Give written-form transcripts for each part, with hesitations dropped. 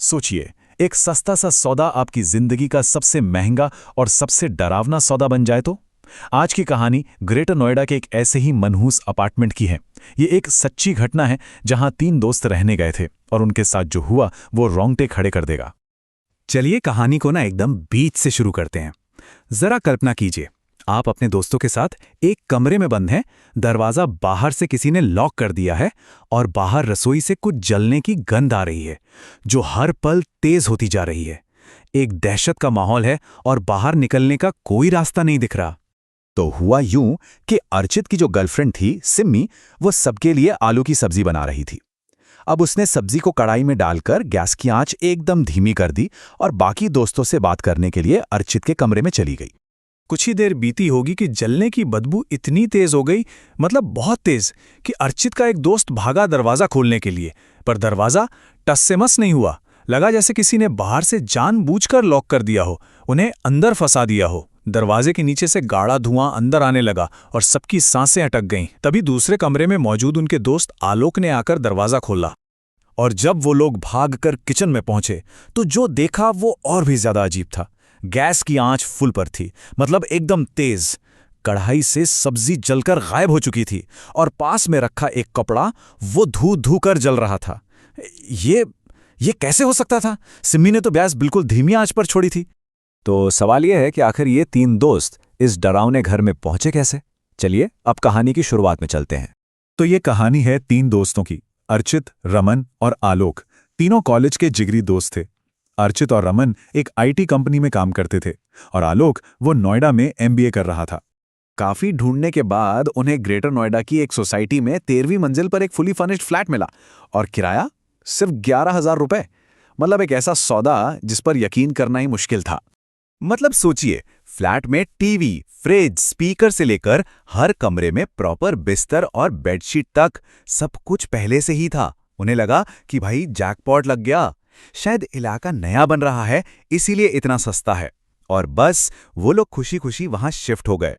सोचिए, एक सस्ता सा सौदा आपकी जिंदगी का सबसे महंगा और सबसे डरावना सौदा बन जाए तो। आज की कहानी ग्रेटर नोएडा के एक ऐसे ही मनहूस अपार्टमेंट की है। ये एक सच्ची घटना है जहां 3 दोस्त रहने गए थे और उनके साथ जो हुआ वो रोंगटे खड़े कर देगा। चलिए कहानी को ना एकदम बीच से शुरू करते हैं। जरा कल्पना कीजिए, आप अपने दोस्तों के साथ एक कमरे में बंद हैं, दरवाजा बाहर से किसी ने लॉक कर दिया है और बाहर रसोई से कुछ जलने की गंध आ रही है जो हर पल तेज होती जा रही है। एक दहशत का माहौल है और बाहर निकलने का कोई रास्ता नहीं दिख रहा। तो हुआ यूं कि अर्चित की जो गर्लफ्रेंड थी सिम्मी, वो सबके लिए आलू की सब्जी बना रही थी। अब उसने सब्जी को कढ़ाई में डालकर गैस की आंच एकदम धीमी कर दी और बाकी दोस्तों से बात करने के लिए अर्चित के कमरे में चली गई। कुछ ही देर बीती होगी कि जलने की बदबू इतनी तेज हो गई, मतलब बहुत तेज, कि अर्चित का एक दोस्त भागा दरवाजा खोलने के लिए, पर दरवाजा टस से मस नहीं हुआ। लगा जैसे किसी ने बाहर से जानबूझकर लॉक कर दिया हो, उन्हें अंदर फंसा दिया हो। दरवाजे के नीचे से गाढ़ा धुआं अंदर आने लगा और सबकी सांसें अटक गईं। तभी दूसरे कमरे में मौजूद उनके दोस्त आलोक ने आकर दरवाजा खोला और जब वो लोग भागकर किचन में पहुंचे तो जो देखा वो और भी ज्यादा अजीब था। गैस की आंच फुल पर थी, मतलब एकदम तेज। कढ़ाई से सब्जी जलकर गायब हो चुकी थी और पास में रखा एक कपड़ा वो धू धू कर जल रहा था। ये कैसे हो सकता था? सिम्मी ने तो गैस बिल्कुल धीमी आंच पर छोड़ी थी। तो सवाल यह है कि आखिर ये 3 दोस्त इस डरावने घर में पहुंचे कैसे? चलिए अब कहानी की शुरुआत में चलते हैं। तो ये कहानी है 3 दोस्तों की, अर्चित, रमन और आलोक। तीनों कॉलेज के जिगरी दोस्त थे। अर्चित और रमन एक आईटी कंपनी में काम करते थे और आलोक वो नोएडा में एमबीए कर रहा था। काफी ढूंढने के बाद उन्हें ग्रेटर नोएडा की एक सोसाइटी में 13वीं मंजिल पर एक फुली फर्निश्ड फ्लैट मिला और किराया सिर्फ 11,000 रुपए। मतलब एक ऐसा सौदा जिस पर यकीन करना ही मुश्किल था। मतलब सोचिए, फ्लैट में टीवी, फ्रिज, स्पीकर से लेकर हर कमरे में प्रॉपर बिस्तर और बेडशीट तक सब कुछ पहले से ही था। उन्हें लगा कि भाई जैकपॉट लग गया, शायद इलाका नया बन रहा है इसीलिए इतना सस्ता है। और बस वो लोग खुशी खुशी वहां शिफ्ट हो गए।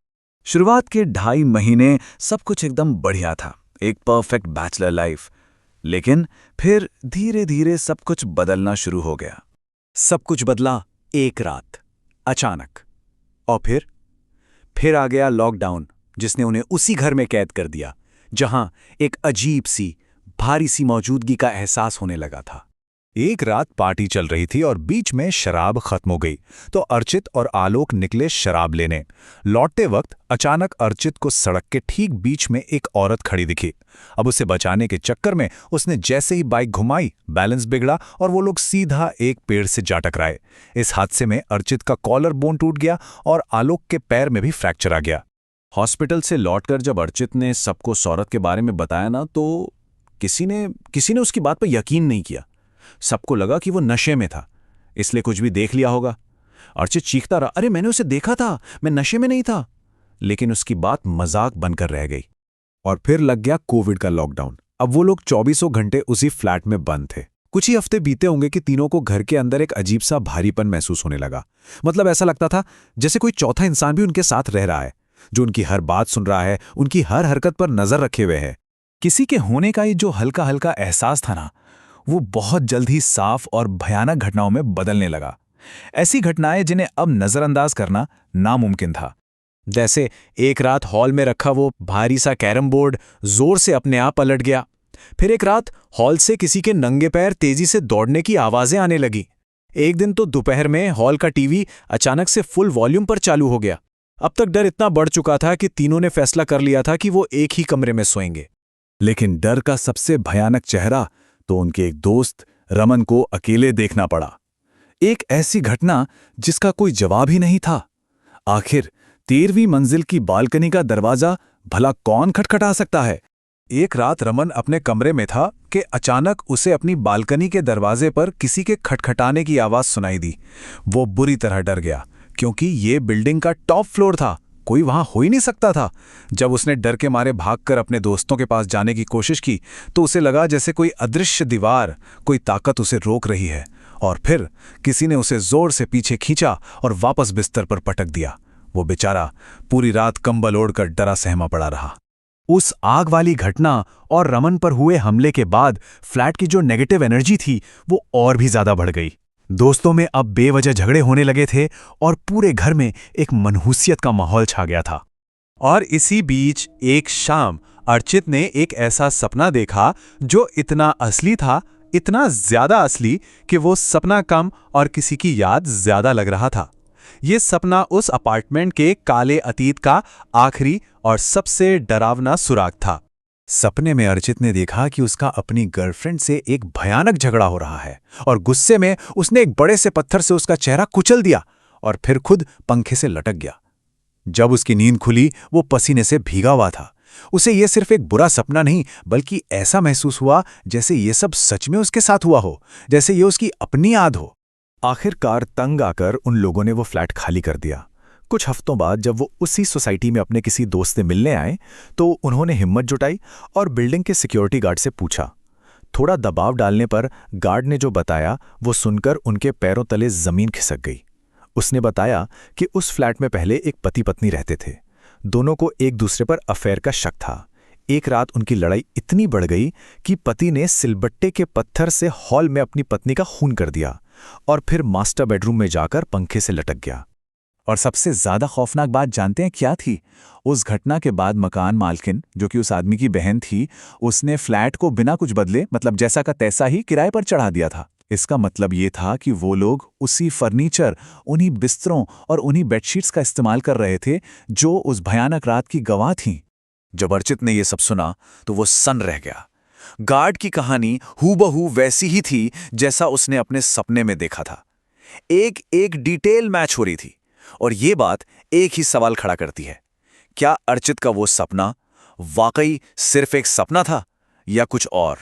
शुरुआत के 2.5 महीने सब कुछ एकदम बढ़िया था, एक परफेक्ट बैचलर लाइफ। लेकिन फिर धीरे धीरे सब कुछ बदलना शुरू हो गया। सब कुछ बदला एक रात, अचानक। और फिर आ गया लॉकडाउन, जिसने उन्हें उसी घर में कैद कर दिया जहां एक अजीब सी भारी सी मौजूदगी का एहसास होने लगा था। एक रात पार्टी चल रही थी और बीच में शराब खत्म हो गई तो अर्चित और आलोक निकले शराब लेने। लौटते वक्त अचानक अर्चित को सड़क के ठीक बीच में एक औरत खड़ी दिखी। अब उसे बचाने के चक्कर में उसने जैसे ही बाइक घुमाई, बैलेंस बिगड़ा और वो लोग सीधा एक पेड़ से जा टकराए। इस हादसे में अर्चित का कॉलर बोन टूट गया और आलोक के पैर में भी फ्रैक्चर आ गया। हॉस्पिटल से लौटकर जब अर्चित ने सबको उस औरत के बारे में बताया ना, तो किसी ने उसकी बात पर यकीन नहीं किया। सबको लगा कि वो नशे में था, इसलिए कुछ भी देख लिया होगा। अर्चित चीखता रहा, अरे मैंने उसे देखा था, मैं नशे में नहीं था। लेकिन उसकी बात मजाक बनकर रह गई। और फिर लग गया कोविड का लॉकडाउन। अब वो लोग 24 घंटे उसी फ्लैट में बंद थे। कुछ ही हफ्ते बीते होंगे कि तीनों को घर के अंदर एक अजीब सा भारीपन महसूस होने लगा। मतलब ऐसा लगता था जैसे कोई चौथा इंसान भी उनके साथ रह रहा है, जो उनकी हर बात सुन रहा है, उनकी हर हरकत पर नजर रखे हुए है। किसी के होने का ये जो हल्का हल्का एहसास था ना, वो बहुत जल्द ही साफ और भयानक घटनाओं में बदलने लगा। ऐसी घटनाएं जिन्हें अब नजरअंदाज करना नामुमकिन था। जैसे एक रात हॉल में रखा वो भारी सा कैरम बोर्ड जोर से अपने आप पलट गया। फिर एक रात हॉल से किसी के नंगे पैर तेजी से दौड़ने की आवाजें आने लगी। एक दिन तो दोपहर में हॉल का टीवी अचानक से फुल वॉल्यूम पर चालू हो गया। अब तक डर इतना बढ़ चुका था कि तीनों ने फैसला कर लिया था कि वो एक ही कमरे में सोएंगे। लेकिन डर का सबसे भयानक चेहरा तो उनके एक दोस्त रमन को अकेले देखना पड़ा। एक ऐसी घटना जिसका कोई जवाब ही नहीं था। आखिर 13वीं मंजिल की बालकनी का दरवाजा भला कौन खटखटा सकता है? एक रात रमन अपने कमरे में था कि अचानक उसे अपनी बालकनी के दरवाजे पर किसी के खटखटाने की आवाज सुनाई दी। वो बुरी तरह डर गया क्योंकि ये बिल्डिंग का टॉप फ्लोर था, कोई वहां हो ही नहीं सकता था। जब उसने डर के मारे भागकर अपने दोस्तों के पास जाने की कोशिश की तो उसे लगा जैसे कोई अदृश्य दीवार, कोई ताकत उसे रोक रही है। और फिर किसी ने उसे जोर से पीछे खींचा और वापस बिस्तर पर पटक दिया। वो बेचारा पूरी रात कंबल ओढ़कर डरा सहमा पड़ा रहा। उस आग वाली घटना और रमन पर हुए हमले के बाद फ्लैट की जो नेगेटिव एनर्जी थी वो और भी ज्यादा बढ़ गई। दोस्तों में अब बेवजह झगड़े होने लगे थे और पूरे घर में एक मनहूसियत का माहौल छा गया था। और इसी बीच एक शाम अर्चित ने एक ऐसा सपना देखा जो इतना असली था, इतना ज्यादा असली कि वो सपना कम और किसी की याद ज्यादा लग रहा था। ये सपना उस अपार्टमेंट के काले अतीत का आखिरी और सबसे डरावना सुराग था। सपने में अर्चित ने देखा कि उसका अपनी गर्लफ्रेंड से एक भयानक झगड़ा हो रहा है और गुस्से में उसने एक बड़े से पत्थर से उसका चेहरा कुचल दिया और फिर खुद पंखे से लटक गया। जब उसकी नींद खुली वो पसीने से भीगा हुआ था। उसे ये सिर्फ एक बुरा सपना नहीं बल्कि ऐसा महसूस हुआ जैसे ये सब सच में उसके साथ हुआ हो, जैसे ये उसकी अपनी याद हो। आखिरकार तंग आकर उन लोगों ने वो फ्लैट खाली कर दिया। कुछ हफ्तों बाद जब वो उसी सोसाइटी में अपने किसी दोस्त से मिलने आए तो उन्होंने हिम्मत जुटाई और बिल्डिंग के सिक्योरिटी गार्ड से पूछा। थोड़ा दबाव डालने पर गार्ड ने जो बताया वो सुनकर उनके पैरों तले जमीन खिसक गई। उसने बताया कि उस फ्लैट में पहले एक पति पत्नी रहते थे। दोनों को एक दूसरे पर अफेयर का शक था। एक रात उनकी लड़ाई इतनी बढ़ गई कि पति ने सिलबट्टे के पत्थर से हॉल में अपनी पत्नी का खून कर दिया और फिर मास्टर बेडरूम में जाकर पंखे से लटक गया। और सबसे ज्यादा खौफनाक बात जानते हैं क्या थी? उस घटना के बाद मकान मालकिन, जो कि उस आदमी की बहन थी, उसने फ्लैट को बिना कुछ बदले मतलब जैसा का तैसा ही किराए पर चढ़ा दिया था। इसका मतलब ये था कि वो लोग उसी फर्नीचर, उन्हीं बिस्तरों और उन्हीं बेडशीट्स का इस्तेमाल कर रहे थे जो उस भयानक रात की गवाह थीं। जब अर्चित ने ये सब सुना तो वो सन्न रह गया। गार्ड की कहानी हूबहू वैसी ही थी जैसा उसने अपने सपने में देखा था। एक एक डिटेल मैच हो रही थी और ये बात एक ही सवाल खड़ा करती है, क्या अर्चित का वो सपना वाकई सिर्फ एक सपना था या कुछ और?